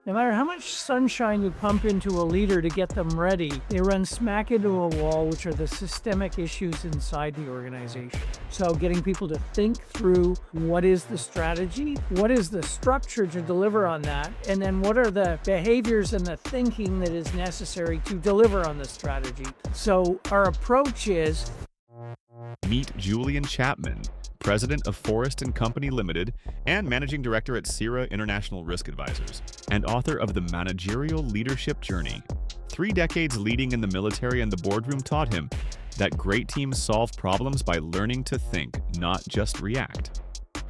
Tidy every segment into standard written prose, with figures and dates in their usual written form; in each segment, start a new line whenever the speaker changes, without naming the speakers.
No matter how much sunshine you pump into a leader to get them ready, they run smack into a wall, which are the systemic issues inside the organization. So getting people to think through what is the strategy, what is the structure to deliver on that, and then what are the behaviors and the thinking that is necessary to deliver on the strategy. So our approach is
Meet Julian Chapman, president of Forrest Company Limited and managing director at SIRA International Risk Advisors, and author of The Managerial Leadership Journey. 3 decades leading in the military and the boardroom taught him that great teams solve problems by learning to think, not just react.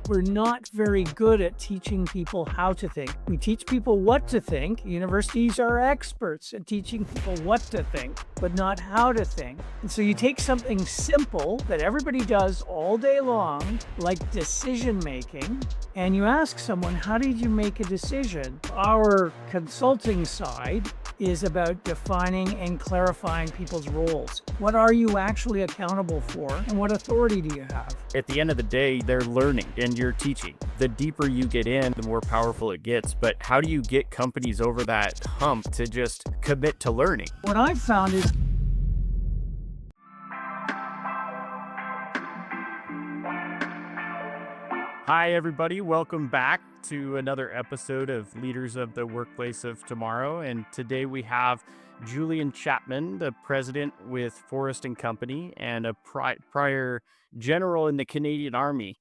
we're not very good at teaching people how to think. We teach people what to think. Universities are experts at teaching people what to think, but not how to think. And so you take something simple that everybody does all day long, like decision making, and you ask someone, how did you make a decision? Our consulting side is about defining and clarifying people's roles. What are you actually accountable for, and what authority do you have?
At the end of the day, they're learning and you're teaching. The deeper you get in, the more powerful it gets. But how do you get companies over that hump to just commit to learning?
What I've found is
Hi, everybody. Welcome back to another episode of Leaders of the Workplace of Tomorrow. And today we have Julian Chapman, the president with Forrest Company and a prior general in the Canadian Army.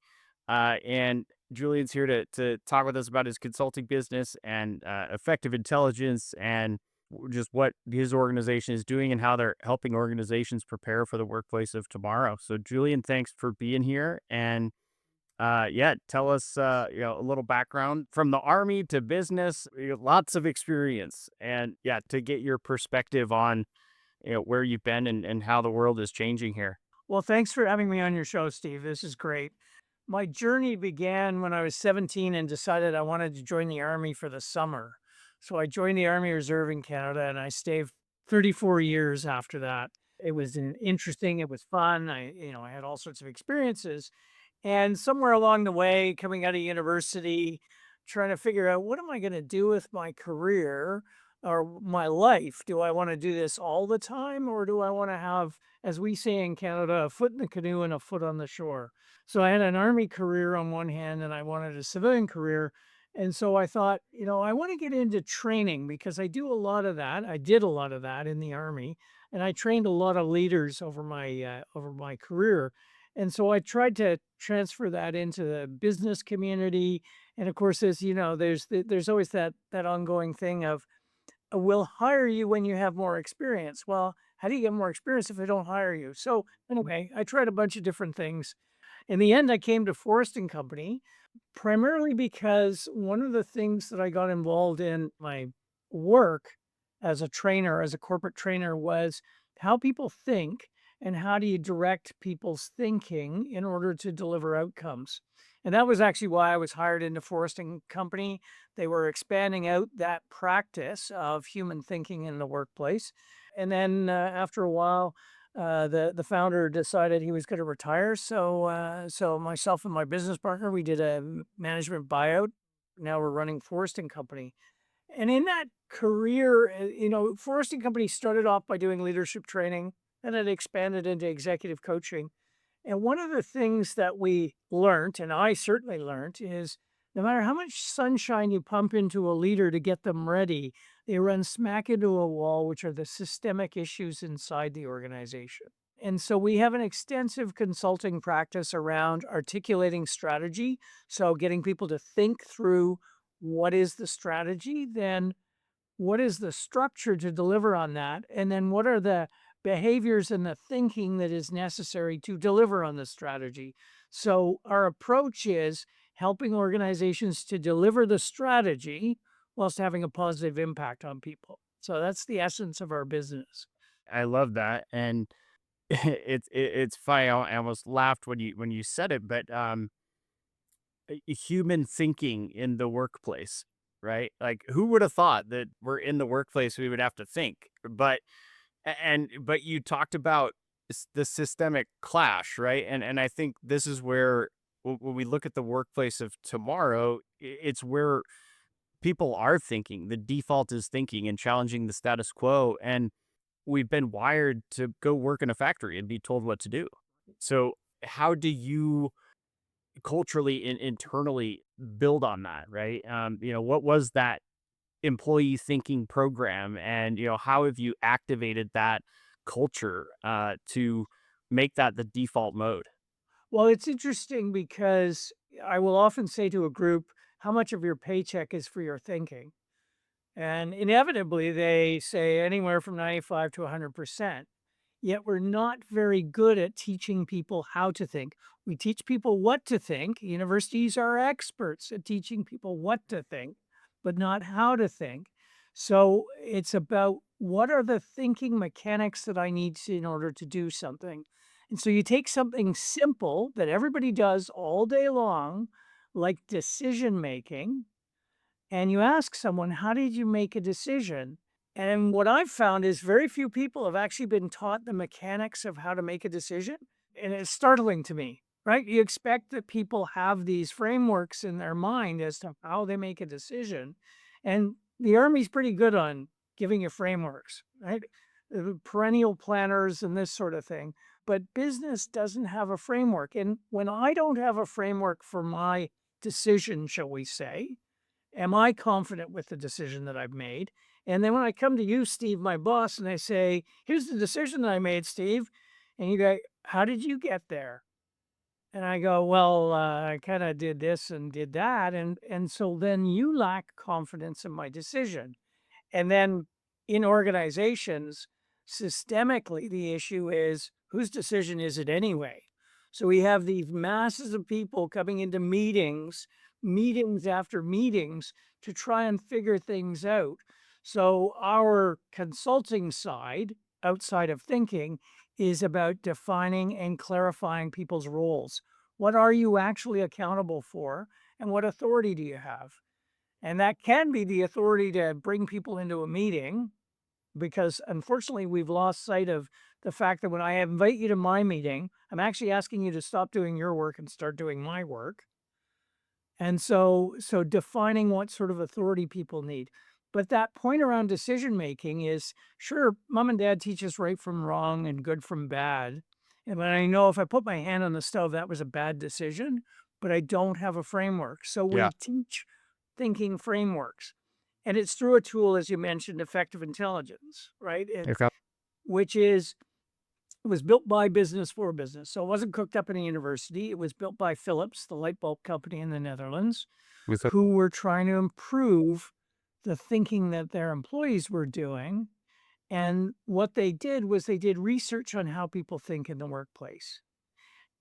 And Julian's here to talk with us about his consulting business and effective intelligence and just what his organization is doing and how they're helping organizations prepare for the workplace of tomorrow. So, Julian, thanks for being here. And tell us, a little background from the Army to business, lots of experience, and to get your perspective on, where you've been and how the world is changing here.
Well, thanks for having me on your show, Steve. This is great. My journey began when I was 17 and decided I wanted to join the Army for the summer. So I joined the Army Reserve in Canada and I stayed 34 years after that. It was interesting, it was fun. I had all sorts of experiences. And somewhere along the way, coming out of university, trying to figure out what am I going to do with my career or my life? Do I want to do this all the time, or do I want to have, as we say in Canada, a foot in the canoe and a foot on the shore? So I had an Army career on one hand, and I wanted a civilian career. And so I thought, I want to get into training because I do a lot of that. I did a lot of that in the Army, and I trained a lot of leaders over my career. And so I tried to transfer that into the business community. And of course, as you know, there's always that ongoing thing of we'll hire you when you have more experience. Well, how do you get more experience if I don't hire you? So anyway, I tried a bunch of different things. In the end, I came to Forrest and Company primarily because one of the things that I got involved in my work as a trainer, as a corporate trainer, was how people think and how do you direct people's thinking in order to deliver outcomes. And that was actually why I was hired into Forrest and Company. They were expanding out that practice of human thinking in the workplace. And then after a while, the founder decided he was going to retire. So myself and my business partner, we did a management buyout. Now we're running Forrest and Company. And in that career, Forrest and Company started off by doing leadership training, and it expanded into executive coaching. And one of the things that we learned, and I certainly learned, is no matter how much sunshine you pump into a leader to get them ready, they run smack into a wall, which are the systemic issues inside the organization. And so we have an extensive consulting practice around articulating strategy. So getting people to think through what is the strategy, then what is the structure to deliver on that, and then what are the behaviors and the thinking that is necessary to deliver on the strategy. So our approach is helping organizations to deliver the strategy whilst having a positive impact on people. So that's the essence of our business.
I love that, and it's funny. I almost laughed when you said it, but human thinking in the workplace, right? Like, who would have thought that we're in the workplace we would have to think? But you talked about the systemic clash, right? And I think this is where when we look at the workplace of tomorrow, it's where people are thinking. The default is thinking and challenging the status quo. And we've been wired to go work in a factory and be told what to do. So, how do you culturally and internally build on that, right? What was that employee thinking program, and how have you activated that culture to make that the default mode?
Well, it's interesting because I will often say to a group, how much of your paycheck is for your thinking? And inevitably, they say anywhere from 95 to 100%. Yet we're not very good at teaching people how to think. We teach people what to think. Universities are experts at teaching people what to think, but not how to think. So it's about what are the thinking mechanics that I need in order to do something. And so you take something simple that everybody does all day long, like decision making, and you ask someone, how did you make a decision? And what I've found is very few people have actually been taught the mechanics of how to make a decision. And it's startling to me, right? You expect that people have these frameworks in their mind as to how they make a decision. And the Army's pretty good on giving you frameworks, right? Perennial planners and this sort of thing. But business doesn't have a framework. And when I don't have a framework for my decision, shall we say, am I confident with the decision that I've made? And then when I come to you, Steve, my boss, and I say, here's the decision that I made, Steve. And you go, how did you get there? And I go, well, I kind of did this and did that. And so then you lack confidence in my decision. And then in organizations, systemically, the issue is whose decision is it anyway? So we have these masses of people coming into meetings, meetings after meetings to try and figure things out. So our consulting side, outside of thinking, is about defining and clarifying people's roles. What are you actually accountable for? And what authority do you have? And that can be the authority to bring people into a meeting because unfortunately we've lost sight of the fact that when I invite you to my meeting, I'm actually asking you to stop doing your work and start doing my work. And so defining what sort of authority people need. But that point around decision making is sure, mom and dad teach us right from wrong and good from bad. And when I know if I put my hand on the stove, that was a bad decision, but I don't have a framework. So
Yeah.
we teach thinking frameworks. And it's through a tool, as you mentioned, effective intelligence, right?
Okay.
Which is it was built by business for business. So it wasn't cooked up in a university. It was built by Phillips, the light bulb company in the Netherlands,
With a,
who were trying to improve the thinking that their employees were doing. And what they did was they did research on how people think in the workplace.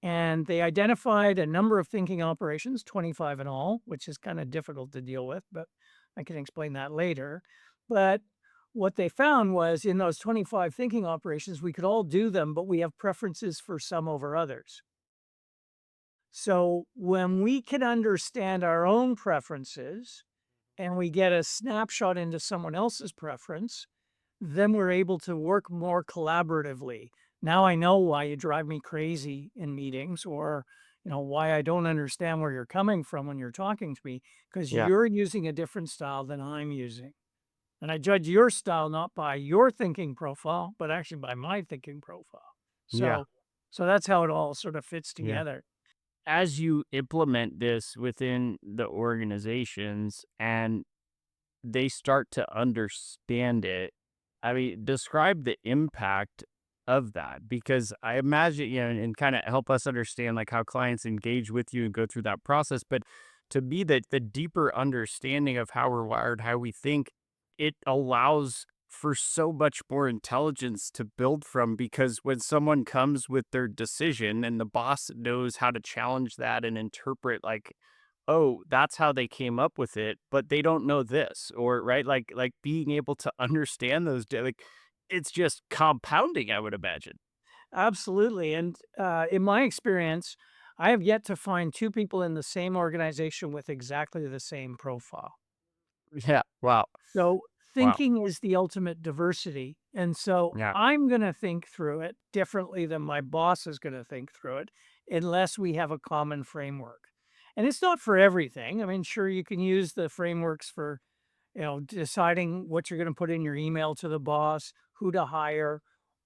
And they identified a number of thinking operations, 25 in all, which is kind of difficult to deal with, but I can explain that later. But what they found was in those 25 thinking operations, we could all do them, but we have preferences for some over others. So when we can understand our own preferences and we get a snapshot into someone else's preference, then we're able to work more collaboratively. Now I know why you drive me crazy in meetings or why I don't understand where you're coming from when you're talking to me because
yeah.
you're using a different style than I'm using. And I judge your style not by your thinking profile, but actually by my thinking profile.
Yeah.
So that's how it all sort of fits
Yeah.
together.
As you implement this within the organizations and they start to understand it, I mean, describe the impact of that because I imagine, and kind of help us understand like how clients engage with you and go through that process. But to me, the deeper understanding of how we're wired, how we think, it allows for so much more intelligence to build from because when someone comes with their decision and the boss knows how to challenge that and interpret like, oh, that's how they came up with it, but they don't know this, or right, like being able to understand those, like it's just compounding, I would imagine.
Absolutely. And in my experience, I have yet to find two people in the same organization with exactly the same profile.
Yeah. Wow.
So
Wow.
thinking is the ultimate diversity. And so
Yeah.
I'm going to think through it differently than my boss is going to think through it unless we have a common framework. And it's not for everything. I mean, sure, you can use the frameworks for deciding what you're going to put in your email to the boss, who to hire,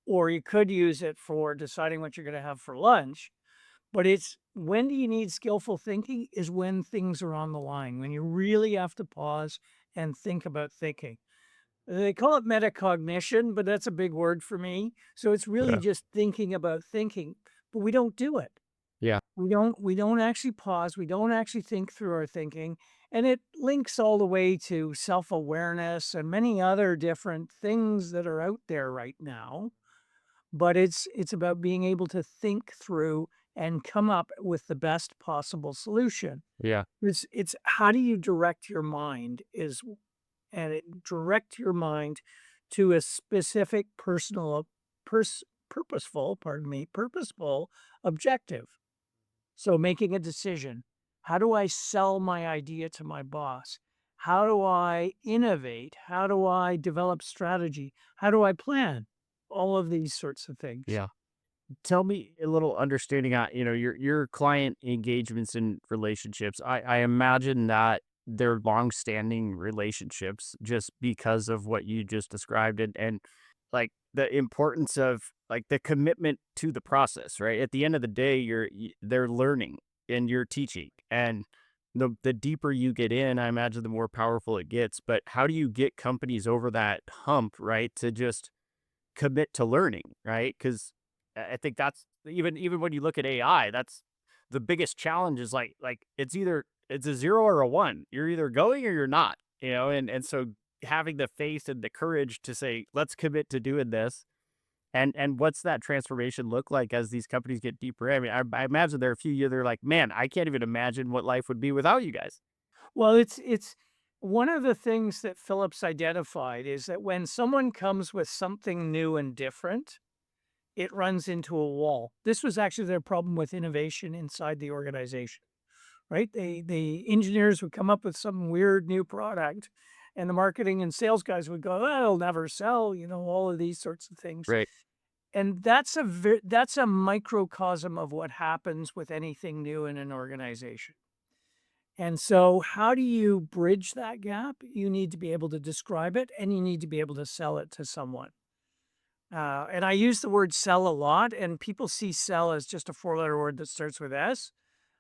or you could use it for deciding what you're going to have for lunch. But it's when do you need skillful thinking is when things are on the line, when you really have to pause and think about thinking. They call it metacognition, but that's a big word for me. So it's really
Yeah.
just thinking about thinking, but we don't do it.
Yeah.
We don't actually pause, we don't actually think through our thinking, and it links all the way to self-awareness and many other different things that are out there right now. But it's about being able to think through and come up with the best possible solution.
Yeah.
It's how do you direct your mind is and it direct your mind to a specific personal purposeful, pardon me, purposeful objective. So making a decision. How do I sell my idea to my boss? How do I innovate? How do I develop strategy? How do I plan? All of these sorts of things.
Yeah. Tell me a little understanding on, your client engagements and relationships. I imagine that they're long-standing relationships just because of what you just described, and like the importance of like the commitment to the process, right? At the end of the day, they're learning and you're teaching. And the deeper you get in, I imagine the more powerful it gets. But how do you get companies over that hump, right? To just commit to learning, right? Because I think that's even when you look at AI, that's the biggest challenge is like it's a 0 or a 1. You're either going or you're not, and so having the faith and the courage to say, let's commit to doing this. And what's that transformation look like as these companies get deeper? I mean, I imagine there are a few you they're like, man, I can't even imagine what life would be without you guys.
Well, it's one of the things that Phillips identified is that when someone comes with something new and different, it runs into a wall. This was actually their problem with innovation inside the organization, right? The engineers would come up with some weird new product, and the marketing and sales guys would go, "Oh, it'll never sell," all of these sorts of things.
Right.
And that's a microcosm of what happens with anything new in an organization. And so, how do you bridge that gap? You need to be able to describe it, and you need to be able to sell it to someone. And I use the word sell a lot, and people see sell as just a four-letter word that starts with S,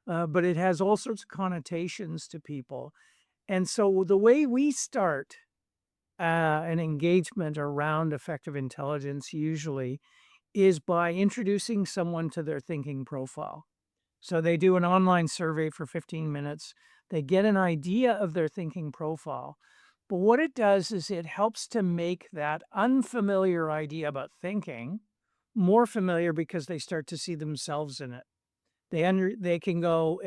but it has all sorts of connotations to people. And so, the way we start an engagement around effective intelligence usually is by introducing someone to their thinking profile. So they do an online survey for 15 minutes. They get an idea of their thinking profile. But what it does is it helps to make that unfamiliar idea about thinking more familiar because they start to see themselves in it. They can go,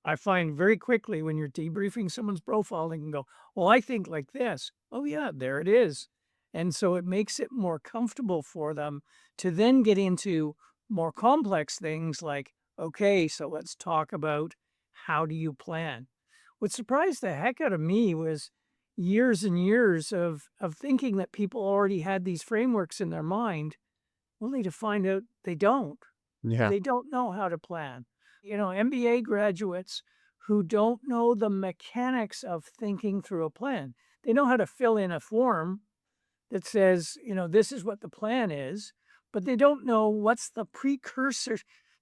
I find very quickly when you're debriefing someone's profile, they can go, well, I think like this. Oh, yeah, there it is. And so it makes it more comfortable for them to then get into more complex things like, okay, so let's talk about how do you plan? What surprised the heck out of me was years and years of thinking that people already had these frameworks in their mind, only to find out they don't.
Yeah.
They don't know how to plan. MBA graduates who don't know the mechanics of thinking through a plan. They know how to fill in a form that says, this is what the plan is, but they don't know what's the precursor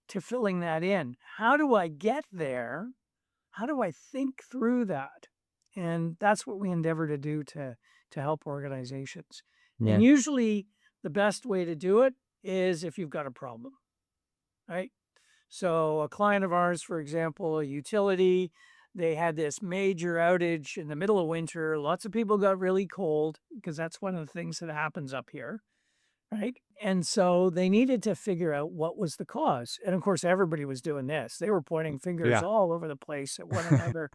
to filling that in. How do I get there? How do I think through that? And that's what we endeavor to do to help organizations.
Yeah.
And usually the best way to do it is if you've got a problem, right? So a client of ours, for example, a utility, they had this major outage in the middle of winter. Lots of people got really cold because that's one of the things that happens up here, right? And so they needed to figure out what was the cause. And of course, everybody was doing this. They were pointing fingers
Yeah.
all over the place at one another.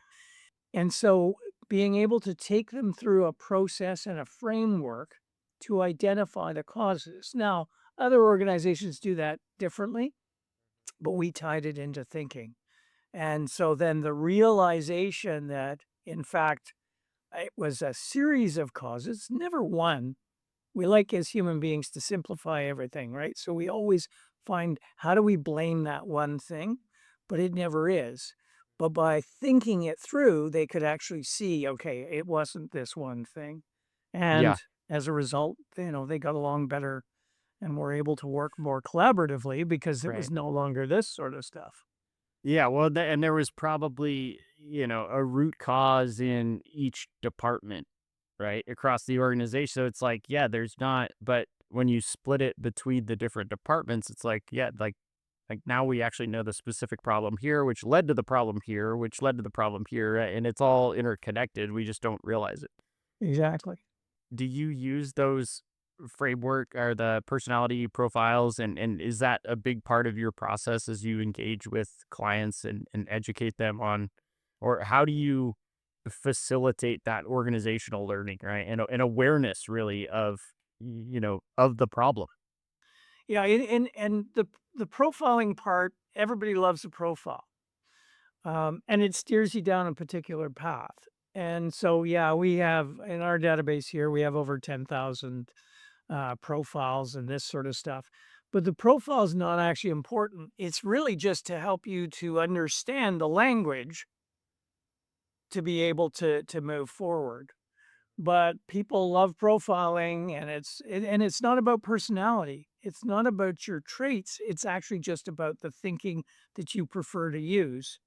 And so being able to take them through a process and a framework to identify the causes. Now, other organizations do that differently, but we tied it into thinking. And so then the realization that, in fact, it was a series of causes, never one. We like as human beings to simplify everything, right? So we always find how do we blame that one thing, but it never is. But by thinking it through, they could actually see, okay, it wasn't this one thing.
Yeah.
And as a result, they got along better and were able to work more collaboratively because it was
Right.
no longer this sort of stuff.
Yeah, well, and there was probably, a root cause in each department, right? Across the organization. So it's like, yeah, there's not, but when you split it between the different departments, it's like, yeah, like now we actually know the specific problem here, which led to the problem here, which led to the problem here, and it's all interconnected. We just don't realize it.
Exactly.
Do you use those framework or the personality profiles, and is that a big part of your process as you engage with clients and educate them on, or how do you facilitate that organizational learning, right? And awareness really of, of the problem.
Yeah, and the profiling part, everybody loves a profile. And it steers you down a particular path. And so, yeah, we have in our database here, we have over 10,000 profiles and this sort of stuff. But the profile is not actually important. It's really just to help you to understand the language to be able to move forward. But people love profiling, and it's not about personality. It's not about your traits. It's actually just about the thinking that you prefer to use.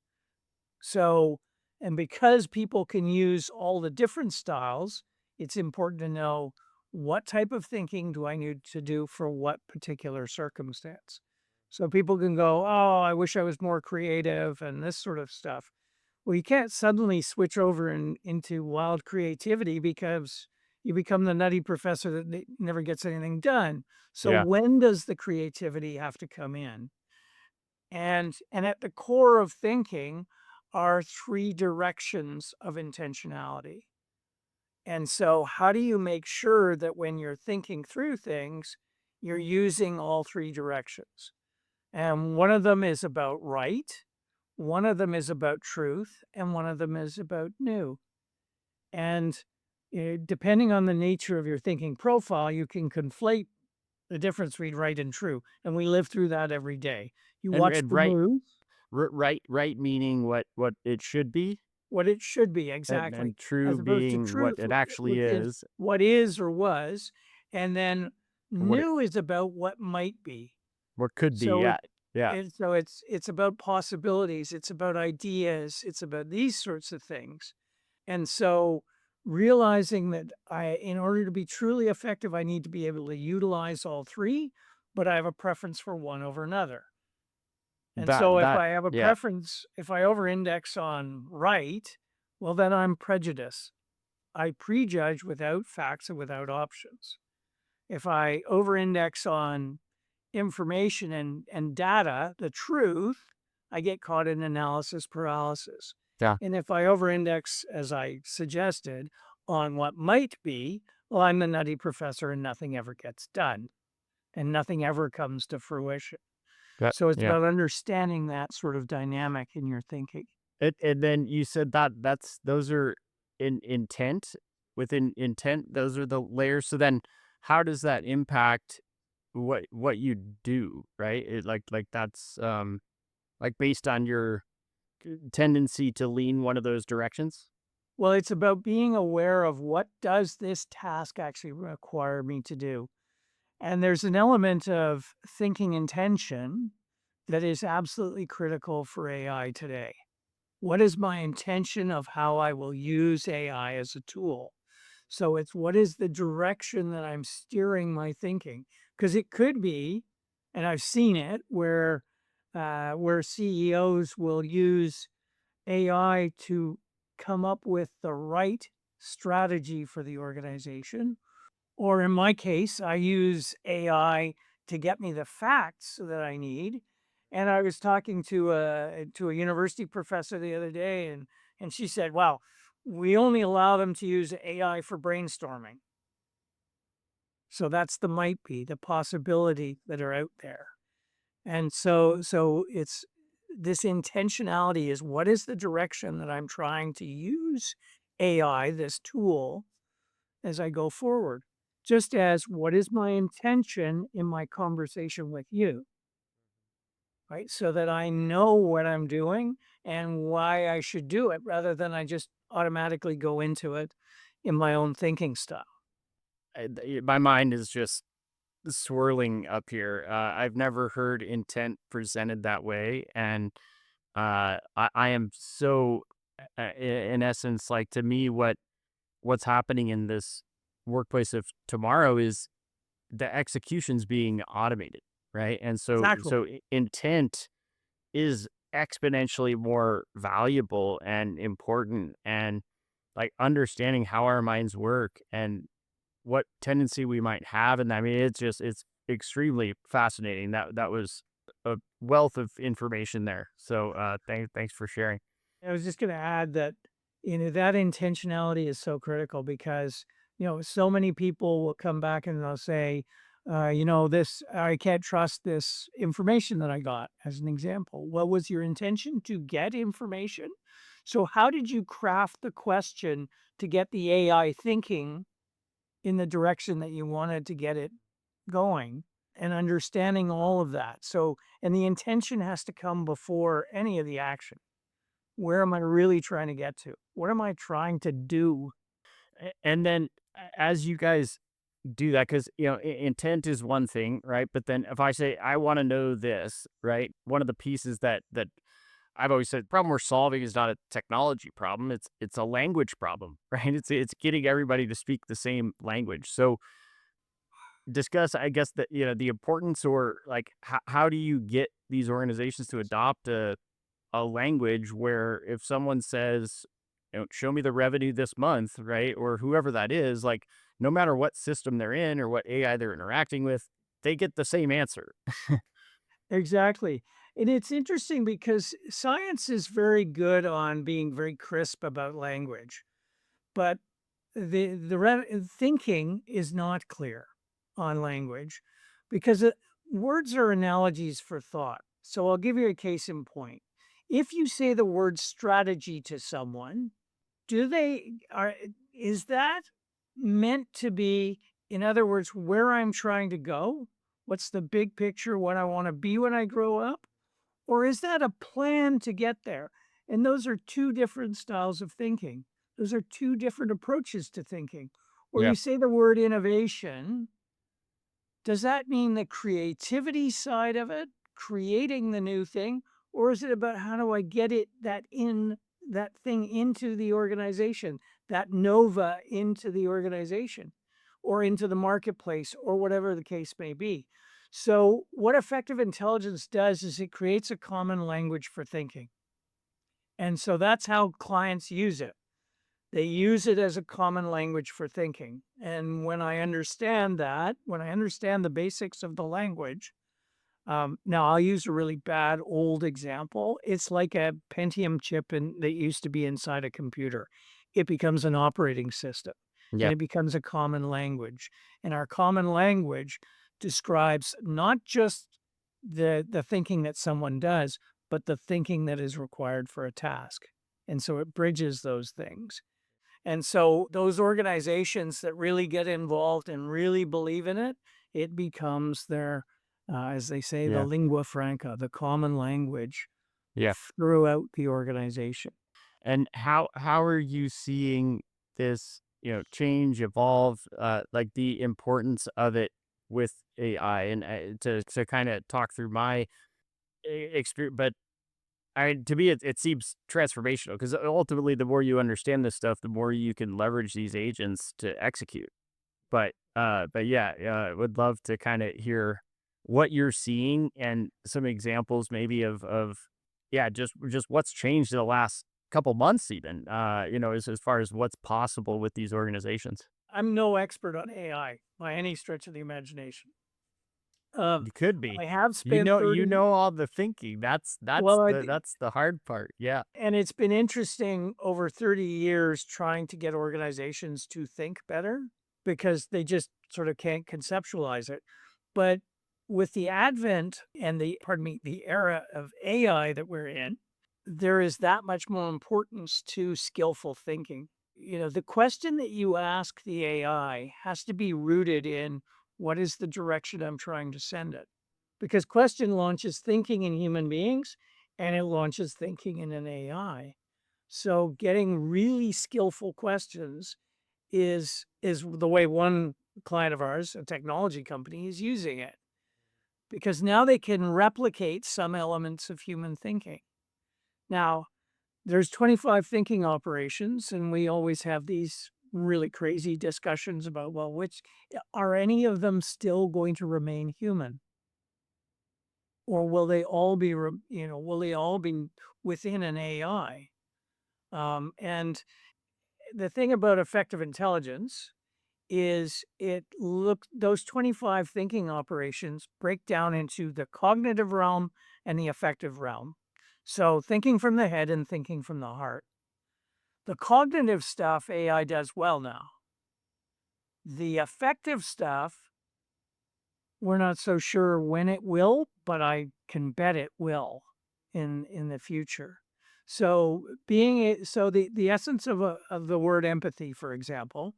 So, and because people can use all the different styles, it's important to know what type of thinking do I need to do for what particular circumstance. So people can go, oh, I wish I was more creative and this sort of stuff. Well, you can't suddenly switch over into wild creativity because you become the nutty professor that never gets anything done. So
Yeah.
when does the creativity have to come in? And at the core of thinking are three directions of intentionality. And so how do you make sure that when you're thinking through things, you're using all three directions? And one of them is about right, one of them is about truth, and one of them is about new. And depending on the nature of your thinking profile, you can conflate the difference between right and true. And we live through that every day. You watch
And
the
right,
news.
right meaning what it should be,
What it should be,
and
exactly,
true
as opposed to
being what
truth,
it actually
which is
is.
what is or was, and then
What it
new is about what might be.
what could be.
So
Yeah. Yeah.
it's about possibilities, it's about ideas, it's about these sorts of things. And so realizing that in order to be truly effective, I need to be able to utilize all three, but I have a preference for one over another. And so if
That
I have a
yeah.
preference, if I over-index on right, well, then I'm prejudiced. I prejudge without facts and without options. If I over-index on information and data, the truth, I get caught in analysis paralysis.
Yeah.
And if I over-index, as I suggested, on what might be, well, I'm the nutty professor and nothing ever gets done and nothing ever comes to fruition. So it's
Yeah.
about understanding that sort of dynamic in your thinking.
And then you said that those are in intent, within intent, those are the layers. So then how does that impact what you do, right? Like that's like based on your tendency to lean one of those directions?
Well, it's about being aware of what does this task actually require me to do. And there's an element of thinking intention that is absolutely critical for AI today. What is my intention of how I will use AI as a tool? So it's what is the direction that I'm steering my thinking? Because it could be, and I've seen it, where CEOs will use AI to come up with the right strategy for the organization. Or in my case, I use AI to get me the facts that I need. And I was talking to a university professor the other day, and she said, "Wow, we only allow them to use AI for brainstorming." So that's the might be, the possibility that are out there. And so it's this intentionality is what is the direction that I'm trying to use AI, this tool, as I go forward? Just as what is my intention in my conversation with you? right? So that I know what I'm doing and why I should do it rather than I just automatically go into it in my own thinking style.
My mind is just swirling up here. I've never heard intent presented that way, and I am so, in essence, like to me, what's happening in this workplace of tomorrow is the execution's being automated, right? And
Exactly.
intent is exponentially more valuable and important, and like understanding how our minds work and what tendency we might have. And I mean, it's extremely fascinating. That was a wealth of information there. So thanks for sharing.
I was just going to add that, that intentionality is so critical because, so many people will come back and they'll say, I can't trust this information that I got, as an example. Well, was your intention to get information? So, how did you craft the question to get the AI thinking in the direction that you wanted to get it going and understanding all of that? So, and the intention has to come before any of the action. Where am I really trying to get to? What am I trying to do?
And then as you guys do that, because intent is one thing, right? But then if I say I want to know this, right? One of the pieces that I've always said, the problem we're solving is not a technology problem. It's a language problem, right? It's getting everybody to speak the same language. So discuss, I guess, that the importance, or like how do you get these organizations to adopt a language where if someone says, show me the revenue this month, right? Or whoever that is, like no matter what system they're in or what AI they're interacting with, they get the same answer.
Exactly. And it's interesting because science is very good on being very crisp about language, but thinking is not clear on language because words are analogies for thought. So I'll give you a case in point. If you say the word strategy to someone, Do they are is that meant to be, in other words, where I'm trying to go? What's the big picture, what I wanna be when I grow up? Or is that a plan to get there? And those are 2 different styles of thinking. Those are 2 different approaches to thinking. Or
Yeah.
you say the word innovation, does that mean the creativity side of it, creating the new thing, or is it about how do I get that thing into the organization, that nova into the organization or into the marketplace or whatever the case may be? So, what effective intelligence does is it creates a common language for thinking. And so that's how clients use it. They use it as a common language for thinking. And when I understand the basics of the language, now I'll use a really bad old example. It's like a Pentium chip that used to be inside a computer. It becomes an operating system and
Yeah.
it becomes a common language. And our common language describes not just the thinking that someone does, but the thinking that is required for a task. And so it bridges those things. And so those organizations that really get involved and really believe in it, it becomes their, as they say, the
Yeah.
lingua franca, the common language
Yeah.
throughout the organization.
And how are you seeing this, change, evolve, like the importance of it with AI? And to kind of talk through my experience, but to me, it seems transformational because ultimately, the more you understand this stuff, the more you can leverage these agents to execute. But yeah, would love to kind of hear what you're seeing and some examples maybe of yeah, just what's changed in the last couple months even, as far as what's possible with these organizations.
I'm no expert on AI by any stretch of the imagination. Um,
You could be.
I have
You
spent
know you
30,
know all the thinking.
well,
That's the hard part. Yeah.
and it's been interesting over 30 years trying to get organizations to think better because they just sort of can't conceptualize it. But with the advent and the era of AI that we're in, there is that much more importance to skillful thinking. The question that you ask the AI has to be rooted in what is the direction I'm trying to send it? because question launches thinking in human beings and it launches thinking in an AI. So getting really skillful questions is the way one client of ours, a technology company, is using it, because now they can replicate some elements of human thinking. Now, there's 25 thinking operations, and we always have these really crazy discussions about, well, which are any of them still going to remain human? Or will they all be, will they all be within an AI? And the thing about effective intelligence is those 25 thinking operations break down into the cognitive realm and the affective realm. So thinking from the head and thinking from the heart. The cognitive stuff AI does well now. The affective stuff, we're not so sure when it will, but I can bet it will in the future. So the essence of the word empathy, for example,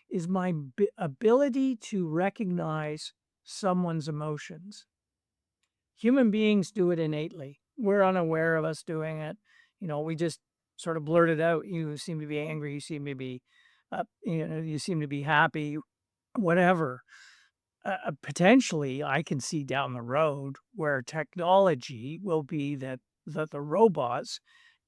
is my ability to recognize someone's emotions. Human beings do it innately. We're unaware of us doing it. We just sort of blurt it out. You seem to be angry. You seem to be, you seem to be happy, whatever. Potentially, I can see down the road where technology will be that the robots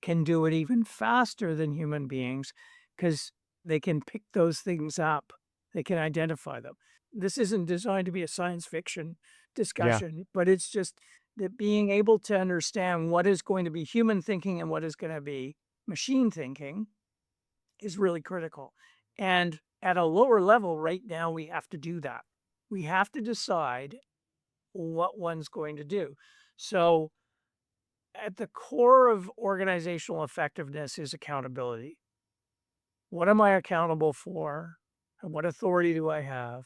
can do it even faster than human beings, because they can pick those things up. They can identify them. This isn't designed to be a science fiction
Yeah.
discussion, but it's just that being able to understand what is going to be human thinking and what is going to be machine thinking is really critical. And at a lower level right now, we have to do that. We have to decide what one's going to do. So at the core of organizational effectiveness is accountability. What am I accountable for? And what authority do I have?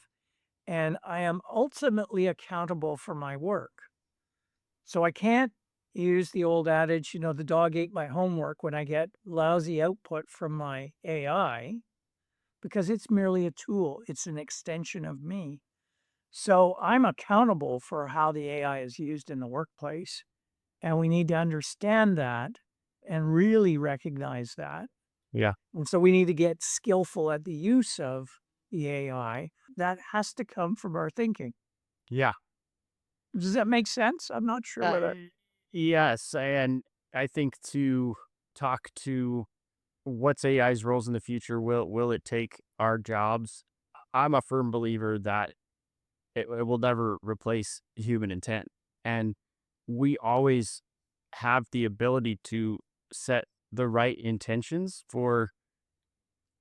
And I am ultimately accountable for my work. So I can't use the old adage, the dog ate my homework, when I get lousy output from my AI, because it's merely a tool. It's an extension of me. So I'm accountable for how the AI is used in the workplace. And we need to understand that and really recognize that.
Yeah.
And so we need to get skillful at the use of the AI. That has to come from our thinking.
Yeah.
Does that make sense? I'm not sure
Uh,
whether.
yes. And I think to talk to what's AI's roles in the future, will it take our jobs? I'm a firm believer that it will never replace human intent. And we always have the ability to set the right intentions for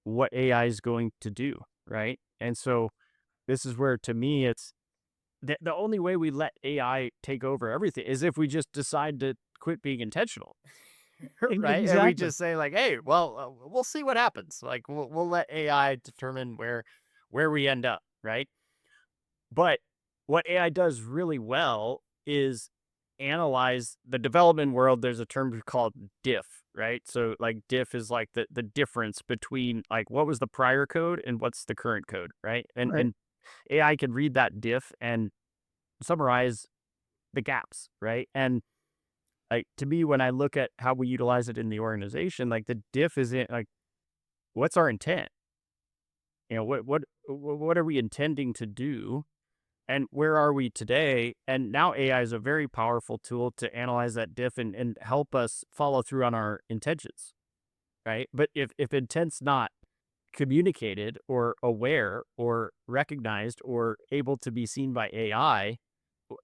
what AI is going to do. Right. And so this is where, to me, it's the only way we let AI take over everything is if we just decide to quit being intentional. Right. And we
Exactly.
just say, like, hey, well, we'll see what happens. Like, we'll let AI determine where we end up. Right. But what AI does really well is analyze the development world. There's a term called diff, right? So like diff is like the difference between like what was the prior code and what's the current code, right? And
Right.
and AI can read that diff and summarize the gaps, right? And like, to me, when I look at how we utilize it in the organization, like the diff is in like, what's our intent? What are we intending to do? And where are we today? And now AI is a very powerful tool to analyze that diff and help us follow through on our intentions, right? But if intent's not communicated or aware or recognized or able to be seen by AI,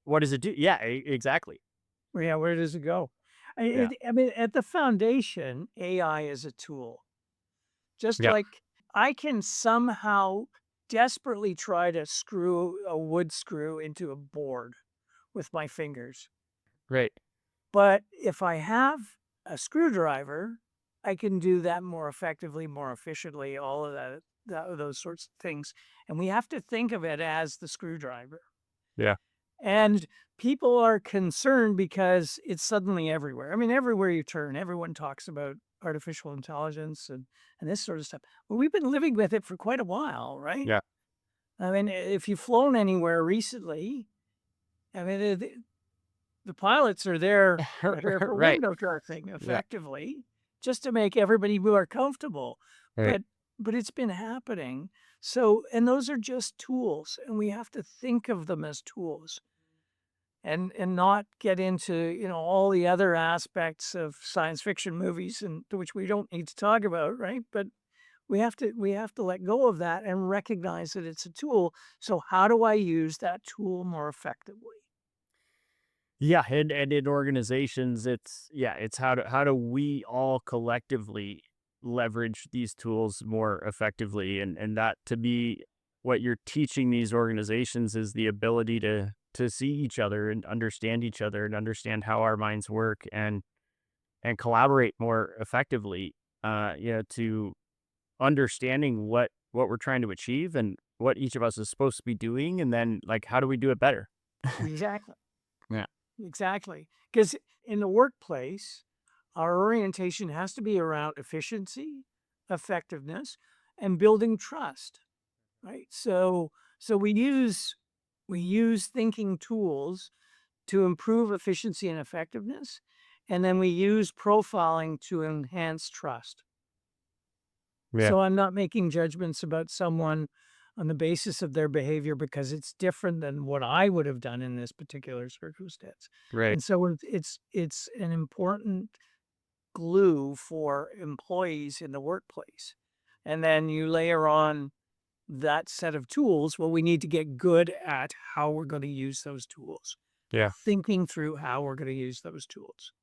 what does it do? Yeah, exactly.
Well, yeah, where does it go?
Yeah.
I mean, at the foundation, AI is a tool. Just
Yeah.
like I can somehow desperately try to screw a wood screw into a board with my fingers.
Right.
But if I have a screwdriver, I can do that more effectively, more efficiently, all of those sorts of things. And we have to think of it as the screwdriver.
Yeah.
And people are concerned because it's suddenly everywhere. I mean, everywhere you turn, everyone talks about artificial intelligence and this sort of stuff. Well, we've been living with it for quite a while, right?
Yeah.
I mean, if you've flown anywhere recently, I mean, the pilots are there for
Right.
window dressing
Yeah.
effectively, just to make everybody more comfortable.
Right.
But it's been happening. So, and those are just tools, and we have to think of them as tools, and not get into, all the other aspects of science fiction movies, and which we don't need to talk about, right? But we have to let go of that and recognize that it's a tool. So how do I use that tool more effectively?
Yeah, and in organizations, it's how do we all collectively leverage these tools more effectively, and that to be what you're teaching these organizations is the ability to see each other and understand how our minds work and collaborate more effectively. To understanding what we're trying to achieve and what each of us is supposed to be doing, and then like how do we do it better?
Exactly.
Yeah.
Exactly. Because in the workplace, our orientation has to be around efficiency, effectiveness, and building trust, right? So we use thinking tools to improve efficiency and effectiveness, and then we use profiling to enhance trust.
Yeah.
So I'm not making judgments about someone on the basis of their behavior because it's different than what I would have done in this particular circumstance.
Right.
And so it's an important glue for employees in the workplace. And then you layer on that set of tools. Well, we need to get good at how we're going to use those tools,
Yeah.
thinking through how we're going to use those tools.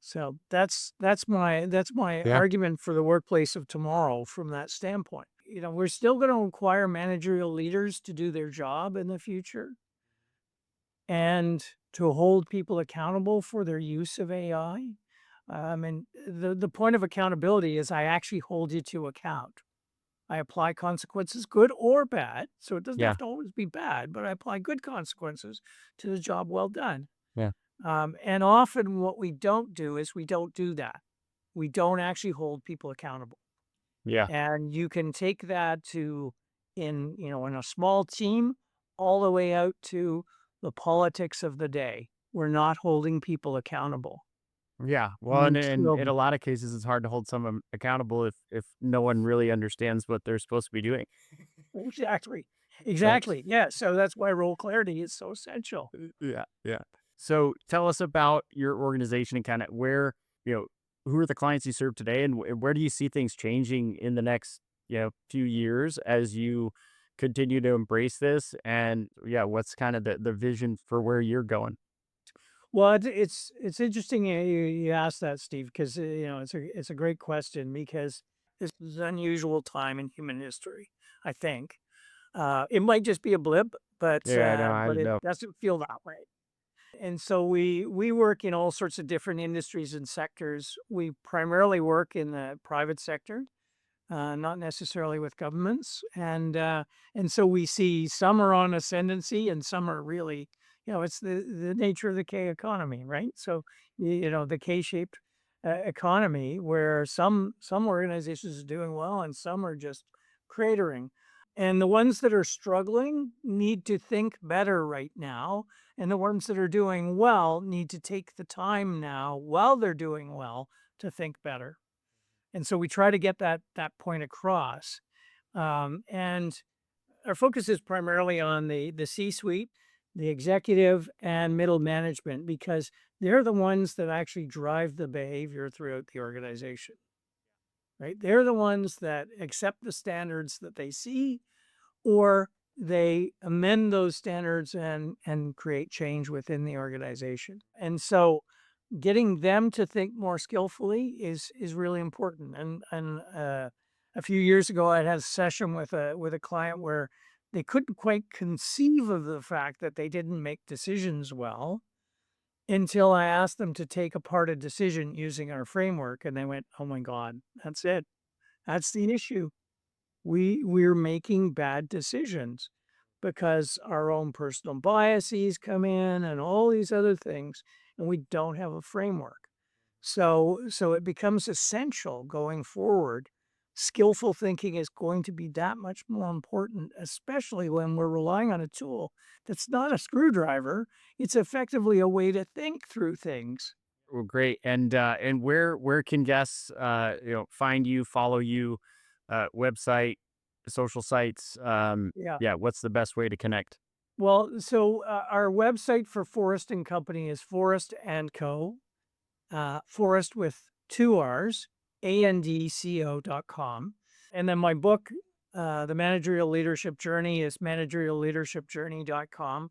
So that's my
Yeah.
argument for the workplace of tomorrow from that standpoint. We're still going to require managerial leaders to do their job in the future and to hold people accountable for their use of AI. And the point of accountability is I actually hold you to account. I apply consequences, good or bad. So it doesn't
Yeah.
have to always be bad, but I apply good consequences to the job well done.
Yeah.
And often what we don't do is we don't do that. We don't actually hold people accountable.
Yeah.
And you can take that in a small team all the way out to the politics of the day. We're not holding people accountable
Yeah. Well, and in
until
a lot of cases, it's hard to hold someone accountable if no one really understands what they're supposed to be doing.
exactly.
Right.
Exactly. Yeah. So that's why role clarity is so essential.
Yeah. Yeah. So tell us about your organization and kind of you know, who are the clients you serve today, and where do you see things changing in the next, few years as you continue to embrace this? And yeah, what's kind of the vision for where you're going?
Well, it's interesting you asked that, Steve, because it's a great question because this is an unusual time in human history. I think it might just be a blip, but
Yeah. No, I
it
know.
doesn't feel that way. And so we work in all sorts of different industries and sectors. We primarily work in the private sector, not necessarily with governments. And so we see some are on ascendancy and some are really, it's the nature of the K economy, right? So, the K-shaped economy where some organizations are doing well and some are just cratering. And the ones that are struggling need to think better right now. And the ones that are doing well need to take the time now while they're doing well to think better. And so we try to get that point across. And our focus is primarily on the C-suite, the executive, and middle management because they're the ones that actually drive the behavior throughout the organization. Right? They're the ones that accept the standards that they see, or they amend those standards and create change within the organization. And so getting them to think more skillfully is really important. And a few years ago, I had a session with a client where they couldn't quite conceive of the fact that they didn't make decisions well until I asked them to take apart a decision using our framework, and they went, "Oh my God, that's it. That's the issue. We're making bad decisions because our own personal biases come in and all these other things, and we don't have a framework." So it becomes essential going forward skillful thinking is going to be that much more important, especially when we're relying on a tool that's not a screwdriver. It's effectively a way to think through things.
Well, great. And where can guests find you, follow you, website, social sites?
Yeah.
Yeah, what's the best way to connect?
Well, so our website for Forrest and Company is Forrest and Co. Forrest with two R's, andco.com. And then my book, The Managerial Leadership Journey, is managerialleadershipjourney.com.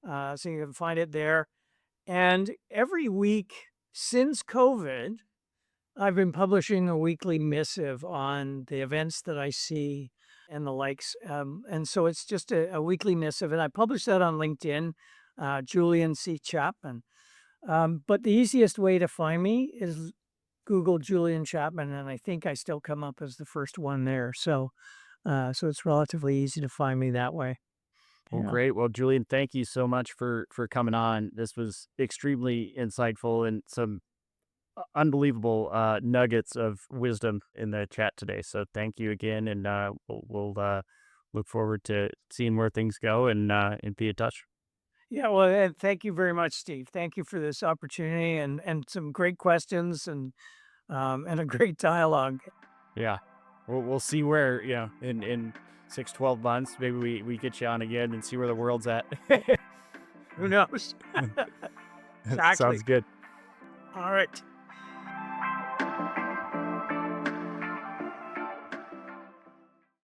So you can find it there. And every week since COVID, I've been publishing a weekly missive on the events that I see and the likes. And so it's just a weekly missive. And I publish that on LinkedIn, Julian C. Chapman. But the easiest way to find me is Google Julian Chapman, and I think I still come up as the first one there. So it's relatively easy to find me that way.
Well,
Yeah.
great. Well, Julian, thank you so much for coming on. This was extremely insightful and some unbelievable nuggets of wisdom in the chat today. So thank you again, and we'll look forward to seeing where things go and be in touch.
Yeah, well, and thank you very much, Steve. Thank you for this opportunity and some great questions and a great dialogue.
Yeah, we'll see where in 6-12 months maybe we get you on again and see where the world's at.
Who knows? Exactly.
Sounds good.
All right.